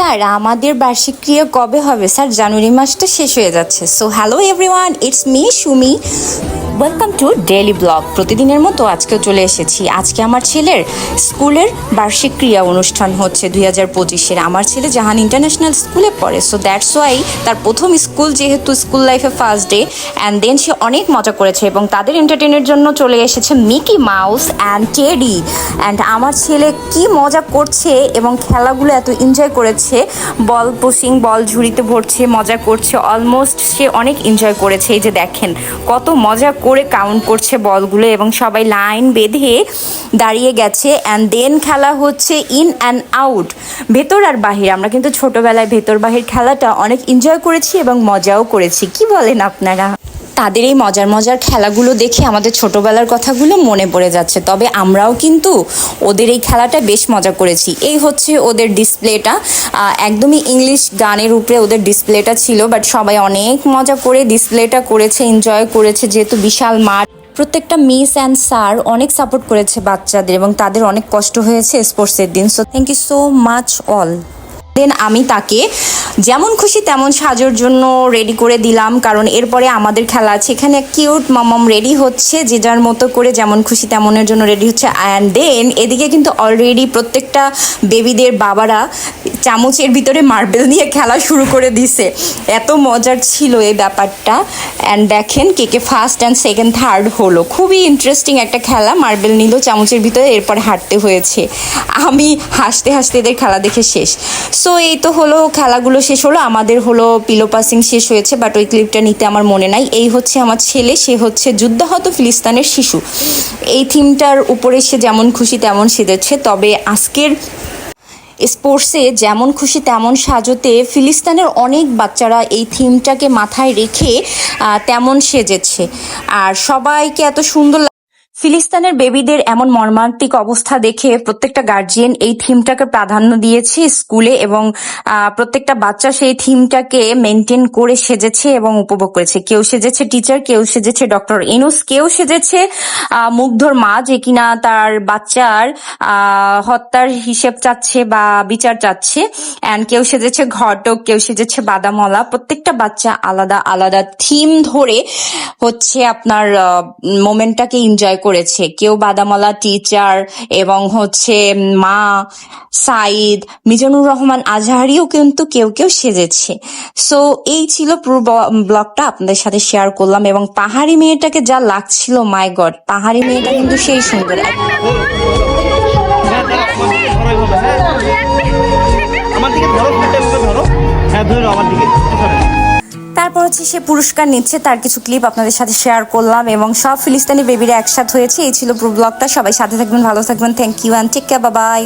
Sir আমাদের বার্ষিক ক্রিয়া কবে হবে স্যার? জানুয়ারি মাসটা শেষ হয়ে যাচ্ছে। So hello everyone, it's me Sumi, welcome to daily blog. প্রতিদিনের মতো আজকেও চলে এসেছি। আজকে আমার ছেলের স্কুলের বার্ষিক ক্রিয়া অনুষ্ঠান হচ্ছে 2025-এর। আমার ছেলে জাহান ইন্টারন্যাশনাল স্কুলে পড়ে, সো দ্যাটস ওয়াই তার প্রথম স্কুল, যেহেতু স্কুল লাইফে ফার্স্ট ডে, অ্যান্ড দেন সে অনেক মজা করেছে এবং তাদের এন্টারটেনের জন্য চলে এসেছে Mickey mouse and teddy. And আমার ছেলে কি মজা করছে এবং খেলাগুলো এত এনজয় করেছে। বল পুশিং, বল ঝুড়িতে ভরছে, মজা করছে, অলমোস্ট সে অনেক এনজয় করেছে। এই যে দেখেন কত মজা করে কাউন্ট করছে বলগুলো এবং সবাই লাইন বেঁধে দাঁড়িয়ে গেছে। অ্যান্ড দেন খেলা হচ্ছে ইন অ্যান্ড আউট, ভেতর আর বাহির। আমরা কিন্তু ছোটবেলায় ভেতর বাহির খেলাটা অনেক এনজয় করেছি এবং মজাও করেছি। কি বলেন আপনারা? তাদের এই মজার মজার খেলাগুলো দেখে আমাদের ছোটবেলার কথাগুলো মনে পড়ে যাচ্ছে। তবে আমরাও কিন্তু ওদের এই খেলাটা বেশ মজা করেছি। এই হচ্ছে ওদের ডিসপ্লেটা, একদমই ইংলিশ গানের উপরে ওদের ডিসপ্লেটা ছিল, বাট সবাই অনেক মজা করে ডিসপ্লেটা করেছে, এনজয় করেছে, যেহেতু বিশাল মাঠ। প্রত্যেকটা মিস অ্যান্ড স্যার অনেক সাপোর্ট করেছে বাচ্চাদের এবং তাদের অনেক কষ্ট হয়েছে স্পোর্টসের দিন। So thank you so much all. Then আমি তাকে যেমন খুশি তেমন সাজোর জন্য রেডি করে দিলাম, কারণ এরপরে আমাদের খেলা আছে। এখানে কিউট মামাম রেডি হচ্ছে, যে যার মতো করে যেমন খুশি তেমনের জন্য রেডি হচ্ছে। অ্যান্ড দেন এদিকে কিন্তু অলরেডি প্রত্যেকটা বেবিদের বাবারা চামচের ভিতরে মার্বেল নিয়ে খেলা শুরু করে দিছে। এত মজার ছিল এই ব্যাপারটা। অ্যান্ড দেখেন কে কে ফার্স্ট অ্যান্ড সেকেন্ড থার্ড হলো। খুবই ইন্টারেস্টিং একটা খেলা। মার্বেল নিল চামচের ভিতরে, এরপরে হাঁটতে হয়েছে। আমি হাসতে হাসতে এদের খেলা দেখে শেষ। সো এই তো হলো, খেলাগুলো শেষ হলো, আমাদের হলো পিলো পাসিং শেষ হয়েছে, বাট ওই ক্লিপটা নিতে আমার মনে নাই। এই হচ্ছে আমার ছেলে, সে হচ্ছে যুদ্ধাহত ফিলিস্তিনের শিশু। এই থিমটার উপরে সে যেমন খুশি তেমন সেজেছে। তবে আজকের স্পোর্টসে যেমন খুশি তেমন সাজতে ফিলিস্তিনের অনেক বাচ্চারা এই থিমটাকে মাথায় রেখে তেমন সেজেছে, আর সবাইকে এত সুন্দর। ফিলিস্তিনের বেবিদের এমন মর্মান্তিক অবস্থা দেখে প্রত্যেকটা গার্জিয়ান এই থিমটাকে প্রাধান্য দিয়েছে স্কুলে, এবং প্রত্যেকটা বাচ্চা সেই থিমটাকে মেনটেন করে সেজেছে এবং উপভোগ করেছে। কেউ সেজেছে টিচার, কেউ সেজেছে ডক্টর ইনুস, কেউ সেজেছে মুগ্ধর মা, যে কিনা তার বাচ্চার হত্যার হিসেব চাচ্ছে বা বিচার চাচ্ছে। অ্যান্ড কেউ সেজেছে ঘটক, কেউ সেজেছে বাদামওয়ালা। প্রত্যেকটা বাচ্চা আলাদা আলাদা থিম ধরে হচ্ছে আপনার মোমেন্টটাকে এনজয় করেছে। কেউ বাদামওয়ালা টিচার এবং হচ্ছে মা, সাইদ, মিজানুর রহমান আজহারিও কিন্তু কেউ কেউ সেজেছে। সো এই ছিল পুরো ব্লগটা আপনাদের সাথে শেয়ার করলাম। এবং পাহাড়ি মেয়েটাকে যা লাগছিল, মাই গড, পাহাড়ি মেয়েটা কিন্তু সেই সুন্দর। তারপর হচ্ছে সে পুরস্কার নিচ্ছে, তার কিছু ক্লিপ আপনাদের সাথে শেয়ার করলাম এবং সব ফিলিস্তিনি বেবিরা একসাথে হয়েছে। এই ছিল পুরো ব্লগটা। সবাই সাথে থাকবেন, ভালো থাকবেন। Thank you and take care, bye by.